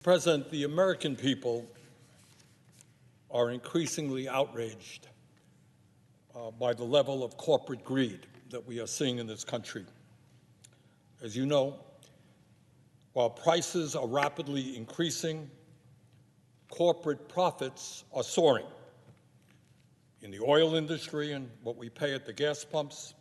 President, the American people are increasingly outraged by the level of corporate greed that we are seeing in this country. As you know, while prices are rapidly increasing, corporate profits are soaring in the oil industry and what we pay at the gas pumps,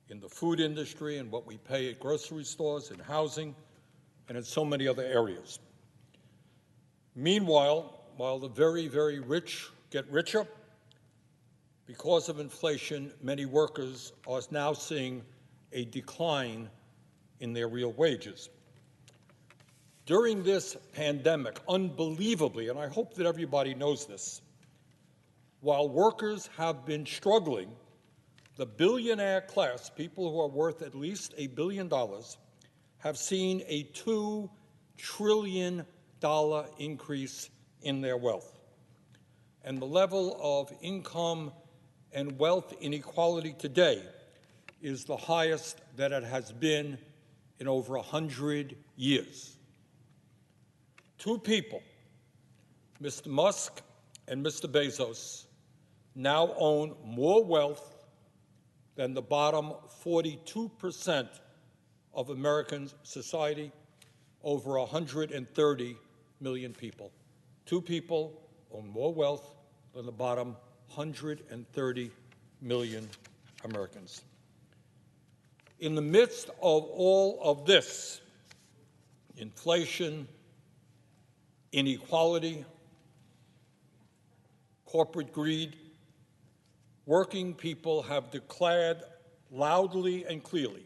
in the food industry and what we pay at grocery stores, in housing, and in so many other areas. Meanwhile, while the very, very rich get richer, because of inflation, many workers are now seeing a decline in their real wages. During this pandemic, unbelievably, and I hope that everybody knows this, while workers have been struggling, the billionaire class, people who are worth at least $1 billion, have seen a $2 trillion increase in their wealth. And the level of income and wealth inequality today is the highest that it has been in over 100 years. Two people, Mr. Musk and Mr. Bezos, now own more wealth than the bottom 42% of American society, over 130 million people. Two people own more wealth than the bottom 130 million Americans. In the midst of all of this, inflation, inequality, corporate greed, working people have declared loudly and clearly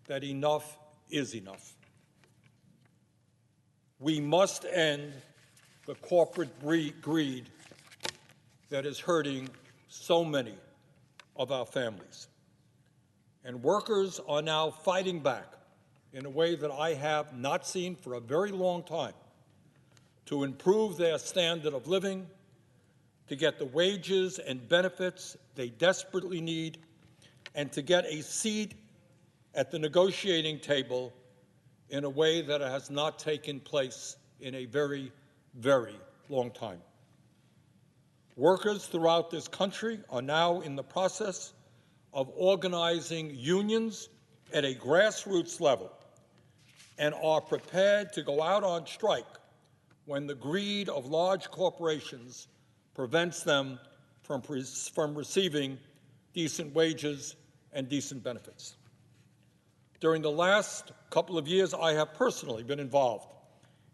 that enough is enough. We must end the corporate greed that is hurting so many of our families. And workers are now fighting back in a way that I have not seen for a very long time to improve their standard of living, to get the wages and benefits they desperately need, and to get a seat at the negotiating table in a way that has not taken place in a very, very long time. Workers throughout this country are now in the process of organizing unions at a grassroots level and are prepared to go out on strike when the greed of large corporations prevents them from receiving decent wages and decent benefits. During the last couple of years, I have personally been involved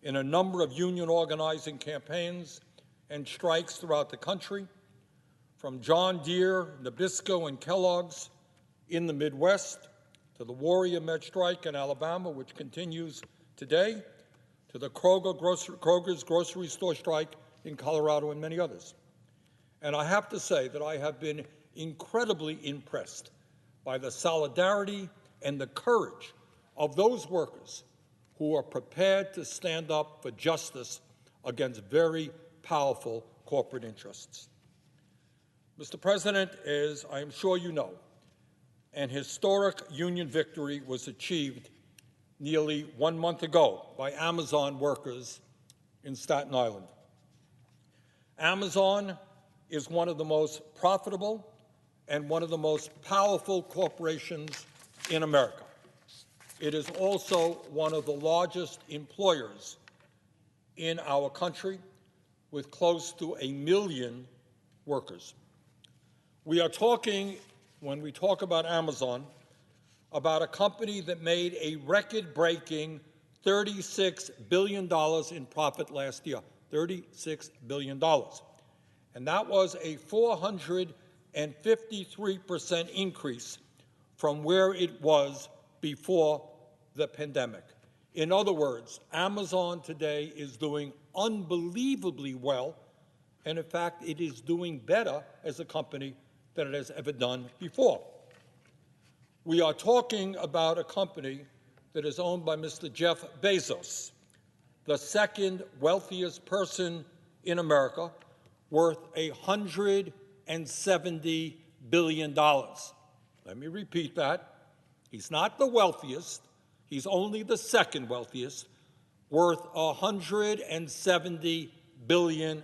in a number of union organizing campaigns and strikes throughout the country, from John Deere, Nabisco, and Kellogg's in the Midwest, to the Warrior Med strike in Alabama, which continues today, to the Kroger's grocery store strike in Colorado, and many others. And I have to say that I have been incredibly impressed by the solidarity and the courage of those workers who are prepared to stand up for justice against very powerful corporate interests. Mr. President, as I am sure you know, an historic union victory was achieved nearly 1 month ago by Amazon workers in Staten Island. Amazon is one of the most profitable and one of the most powerful corporations in America. It is also one of the largest employers in our country, with close to 1 million workers. We are talking, when we talk about Amazon, about a company that made a record-breaking $36 billion in profit last year, $36 billion. And that was a 453% increase from where it was before the pandemic. In other words, Amazon today is doing unbelievably well, and in fact, it is doing better as a company than it has ever done before. We are talking about a company that is owned by Mr. Jeff Bezos, the second wealthiest person in America, worth $170 billion. Let me repeat that. He's not the wealthiest. He's only the second wealthiest, worth $170 billion.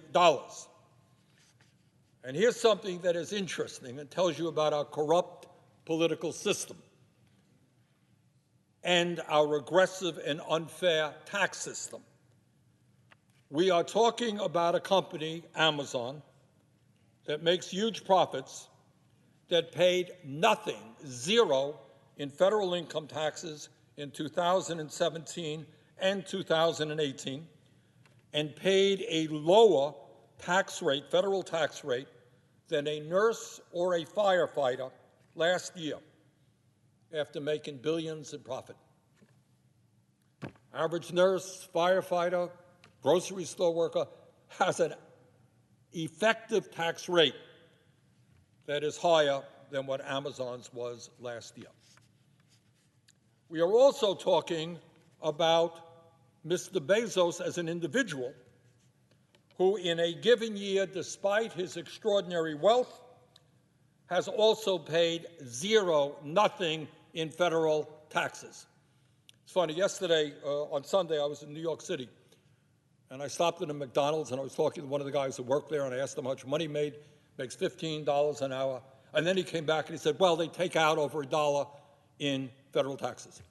And here's something that is interesting and tells you about our corrupt political system and our regressive and unfair tax system. We are talking about a company, Amazon, that makes huge profits, that paid nothing, zero, in federal income taxes in 2017 and 2018, and paid a lower tax rate, federal tax rate, than a nurse or a firefighter last year after making billions in profit. Average nurse, firefighter, grocery store worker has an effective tax rate that is higher than what Amazon's was last year. We are also talking about Mr. Bezos as an individual who, in a given year, despite his extraordinary wealth, has also paid zero, nothing in federal taxes. It's funny, yesterday, on Sunday, I was in New York City, and I stopped at a McDonald's, and I was talking to one of the guys who worked there, and I asked him how much money he made. Makes $15 an hour. And then he came back and he said, well, they take out over $1 in federal taxes.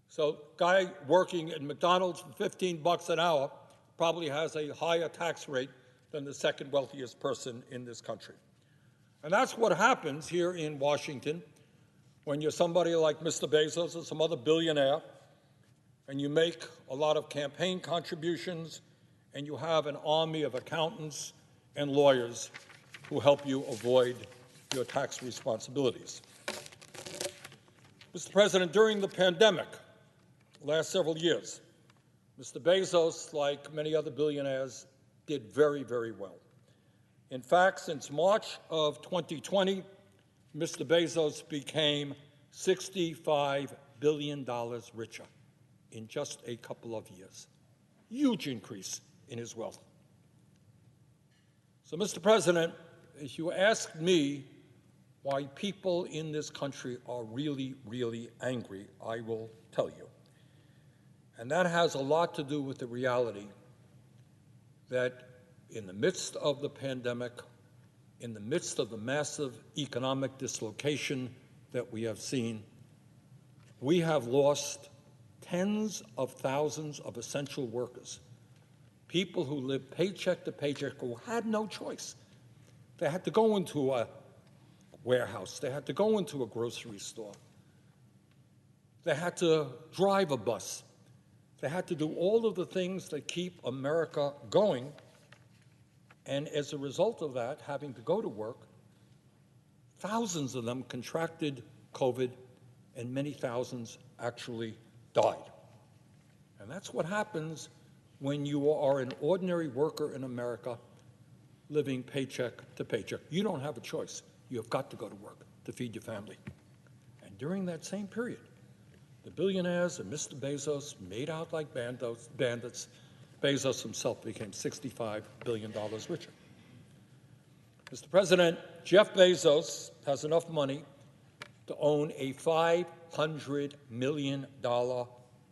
So guy working at McDonald's for $15 an hour probably has a higher tax rate than the second wealthiest person in this country. And that's what happens here in Washington when you're somebody like Mr. Bezos or some other billionaire, and you make a lot of campaign contributions, and you have an army of accountants and lawyers who help you avoid your tax responsibilities. Mr. President, during the pandemic, last several years, Mr. Bezos, like many other billionaires, did very, very well. In fact, since March of 2020, Mr. Bezos became $65 billion richer in just a couple of years. Huge increase in his wealth. So, Mr. President, if you ask me why people in this country are really, really angry, I will tell you. And that has a lot to do with the reality that in the midst of the pandemic, in the midst of the massive economic dislocation that we have seen, we have lost tens of thousands of essential workers, people who live paycheck to paycheck, who had no choice. They had to go into a warehouse. They had to go into a grocery store. They had to drive a bus. They had to do all of the things that keep America going. And as a result of that, having to go to work, thousands of them contracted COVID, and many thousands actually died. And that's what happens when you are an ordinary worker in America living paycheck to paycheck. You don't have a choice. You have got to go to work to feed your family. And during that same period, the billionaires and Mr. Bezos made out like bandits. Bezos himself became $65 billion richer. Mr. President, Jeff Bezos has enough money to own a $500 million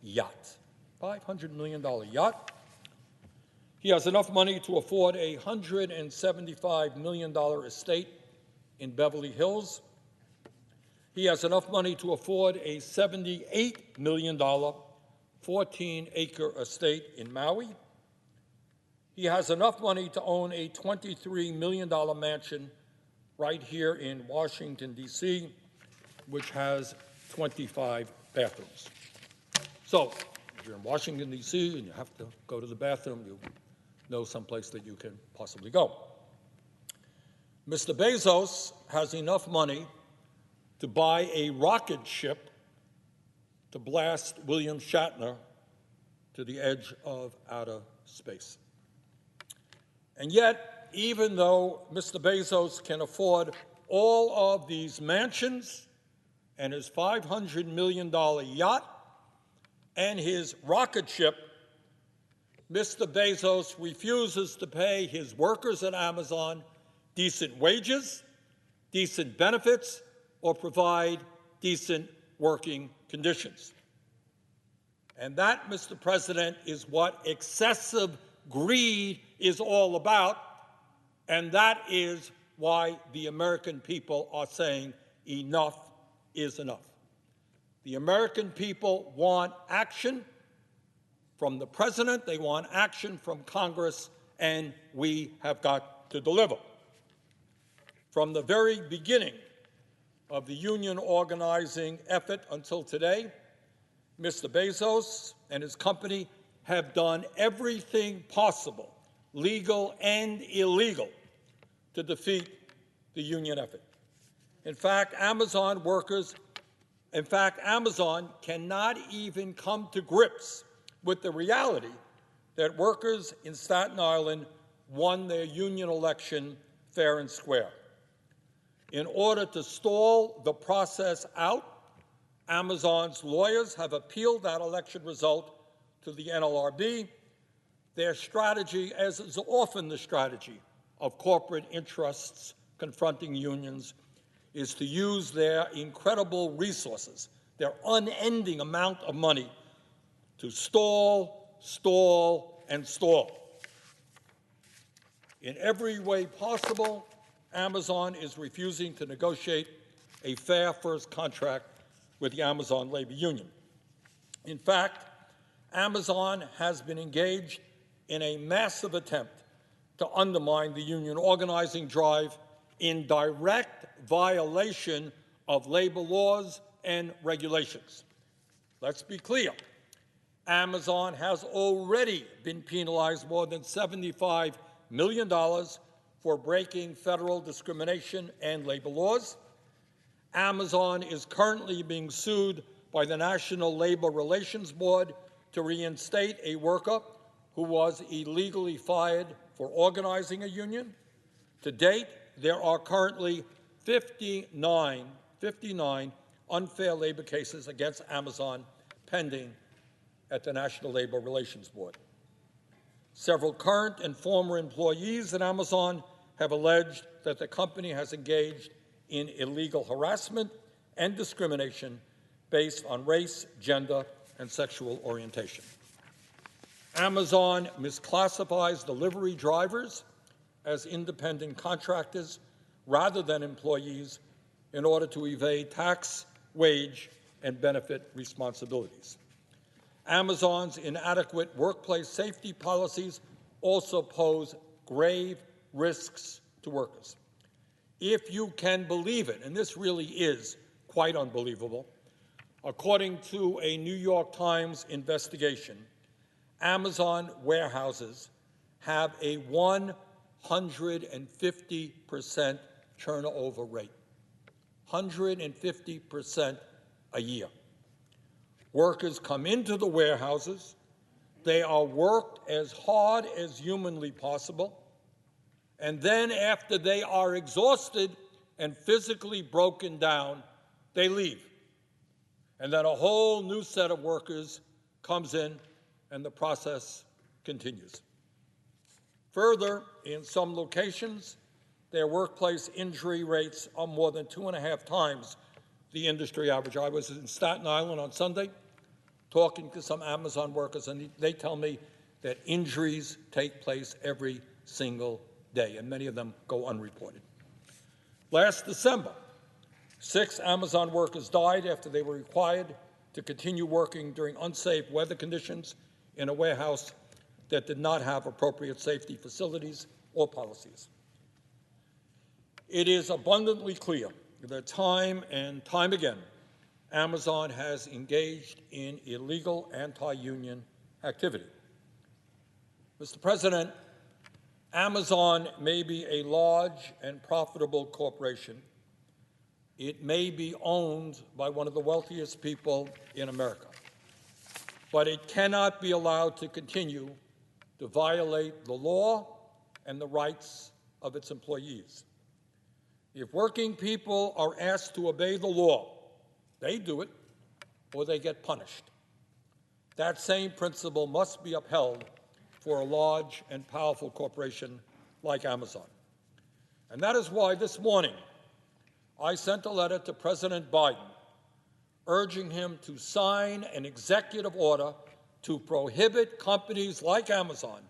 yacht. $500 million yacht. He has enough money to afford a $175 million estate in Beverly Hills. He has enough money to afford a $78 million 14-acre estate in Maui. He has enough money to own a $23 million mansion right here in Washington, D.C., which has 25 bathrooms. So, if you're in Washington, D.C., and you have to go to the bathroom, you know someplace that you can possibly go. Mr. Bezos has enough money to buy a rocket ship to blast William Shatner to the edge of outer space. And yet, even though Mr. Bezos can afford all of these mansions and his $500 million yacht and his rocket ship, Mr. Bezos refuses to pay his workers at Amazon decent wages, decent benefits, or provide decent working conditions. And that, Mr. President, is what excessive greed is all about, and that is why the American people are saying enough is enough. The American people want action from the President, they want action from Congress, and we have got to deliver. From the very beginning of the union organizing effort until today, Mr. Bezos and his company have done everything possible, legal and illegal, to defeat the union effort. In fact, Amazon cannot even come to grips with the reality that workers in Staten Island won their union election fair and square. In order to stall the process out, Amazon's lawyers have appealed that election result to the NLRB. Their strategy, as is often the strategy of corporate interests confronting unions, is to use their incredible resources, their unending amount of money, to stall, stall, and stall. In every way possible, Amazon is refusing to negotiate a fair first contract with the Amazon labor union. In fact, Amazon has been engaged in a massive attempt to undermine the union organizing drive in direct violation of labor laws and regulations. Let's be clear. Amazon has already been penalized more than $75 million for breaking federal discrimination and labor laws. Amazon is currently being sued by the National Labor Relations Board to reinstate a worker who was illegally fired for organizing a union. To date, there are currently 59 unfair labor cases against Amazon pending at the National Labor Relations Board. Several current and former employees at Amazon have alleged that the company has engaged in illegal harassment and discrimination based on race, gender, and sexual orientation. Amazon misclassifies delivery drivers as independent contractors rather than employees in order to evade tax, wage, and benefit responsibilities. Amazon's inadequate workplace safety policies also pose grave risks to workers. If you can believe it, and this really is quite unbelievable, according to a New York Times investigation, Amazon warehouses have a 150% turnover rate, 150% a year. Workers come into the warehouses, they are worked as hard as humanly possible, and then after they are exhausted and physically broken down, they leave. And then a whole new set of workers comes in, and the process continues. Further, in some locations, their workplace injury rates are more than 2.5 times the industry average. I was in Staten Island on Sunday talking to some Amazon workers, and they tell me that injuries take place every single day, and many of them go unreported. Last December, 6 Amazon workers died after they were required to continue working during unsafe weather conditions in a warehouse that did not have appropriate safety facilities or policies. It is abundantly clear that time and time again, Amazon has engaged in illegal anti-union activity. Mr. President, Amazon may be a large and profitable corporation. It may be owned by one of the wealthiest people in America, but it cannot be allowed to continue to violate the law and the rights of its employees. If working people are asked to obey the law, they do it or they get punished. That same principle must be upheld for a large and powerful corporation like Amazon. And that is why this morning I sent a letter to President Biden urging him to sign an executive order to prohibit companies like Amazon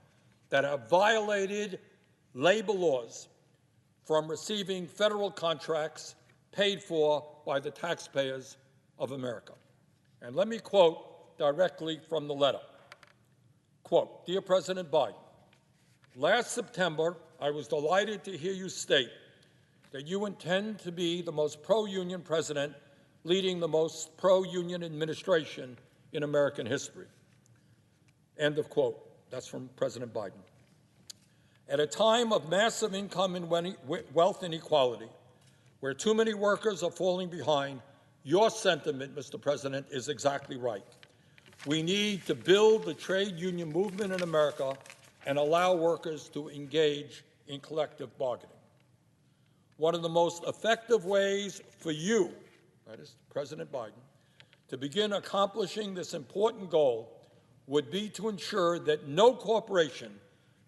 that have violated labor laws from receiving federal contracts paid for by the taxpayers of America. And let me quote directly from the letter. Quote, "Dear President Biden, last September, I was delighted to hear you state that you intend to be the most pro-union president leading the most pro-union administration in American history." End of quote. That's from President Biden. At a time of massive income and wealth inequality, where too many workers are falling behind, your sentiment, Mr. President, is exactly right. We need to build the trade union movement in America and allow workers to engage in collective bargaining. One of the most effective ways for you, that is President Biden, to begin accomplishing this important goal would be to ensure that no corporation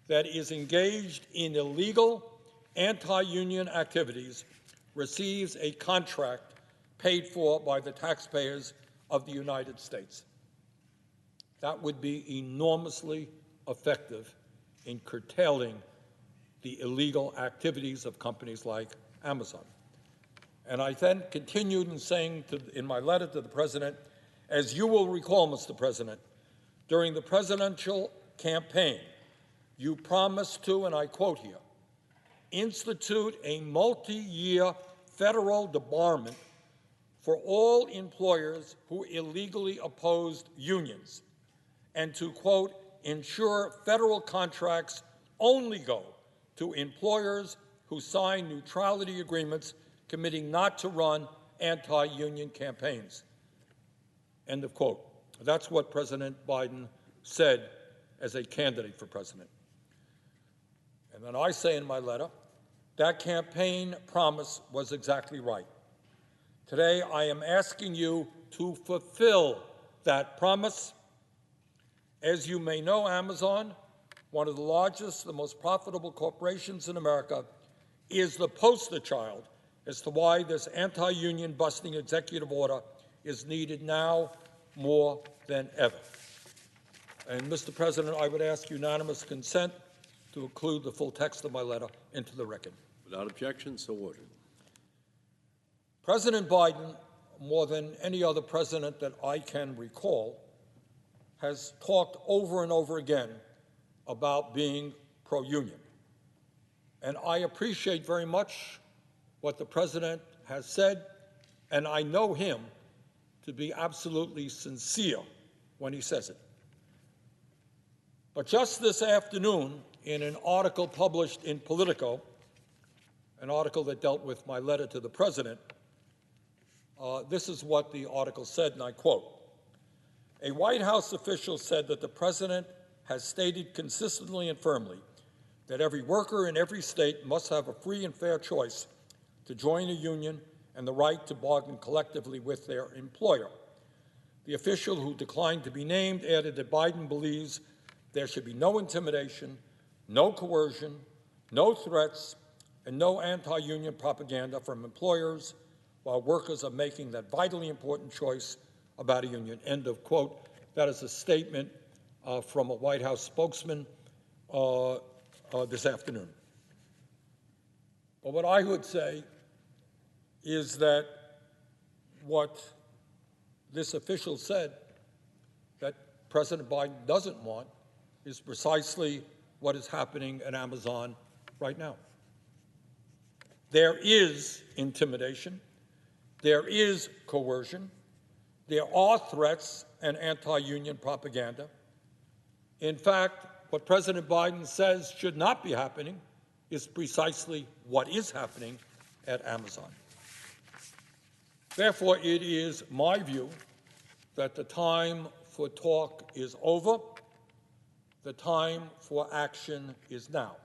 that is engaged in illegal anti-union activities receives a contract paid for by the taxpayers of the United States. That would be enormously effective in curtailing the illegal activities of companies like Amazon. And I then continued in saying in my letter to the President, as you will recall, Mr. President, during the presidential campaign, you promised to, and I quote here, institute a multi-year federal debarment for all employers who illegally opposed unions, and to, quote, ensure federal contracts only go to employers who sign neutrality agreements committing not to run anti-union campaigns, end of quote. That's what President Biden said as a candidate for president. And then I say in my letter, that campaign promise was exactly right. Today, I am asking you to fulfill that promise. As you may know, Amazon, one of the largest, the most profitable corporations in America, is the poster child as to why this anti-union busting executive order is needed now more than ever. And, Mr. President, I would ask unanimous consent to include the full text of my letter into the record. Without objection, so ordered. President Biden, more than any other president that I can recall, has talked over and over again about being pro-union. And I appreciate very much what the president has said, and I know him to be absolutely sincere when he says it. But just this afternoon, in an article published in Politico, an article that dealt with my letter to the president, this is what the article said, and I quote, "A White House official said that the president has stated consistently and firmly that every worker in every state must have a free and fair choice to join a union and the right to bargain collectively with their employer. The official, who declined to be named, added that Biden believes there should be no intimidation, no coercion, no threats, and no anti-union propaganda from employers while workers are making that vitally important choice about a union," end of quote. That is a statement from a White House spokesman this afternoon. But what I would say is that what this official said that President Biden doesn't want is precisely what is happening at Amazon right now. There is intimidation. There is coercion. There are threats and anti-union propaganda. In fact, what President Biden says should not be happening is precisely what is happening at Amazon. Therefore, it is my view that the time for talk is over. The time for action is now.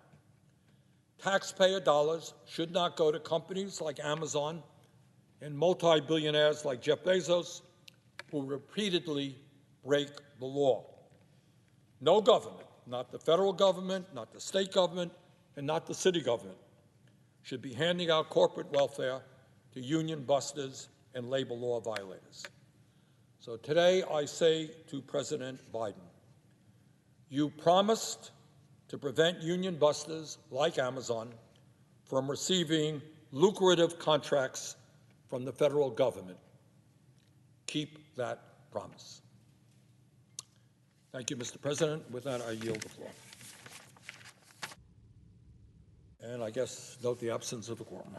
Taxpayer dollars should not go to companies like Amazon and multi-billionaires like Jeff Bezos, who repeatedly break the law. No government, not the federal government, not the state government, and not the city government, should be handing out corporate welfare to union busters and labor law violators. So today I say to President Biden, You promised to prevent union busters like Amazon from receiving lucrative contracts from the federal government. Keep that promise. Thank you, Mr. President. With that, I yield the floor. And I guess note the absence of a quorum.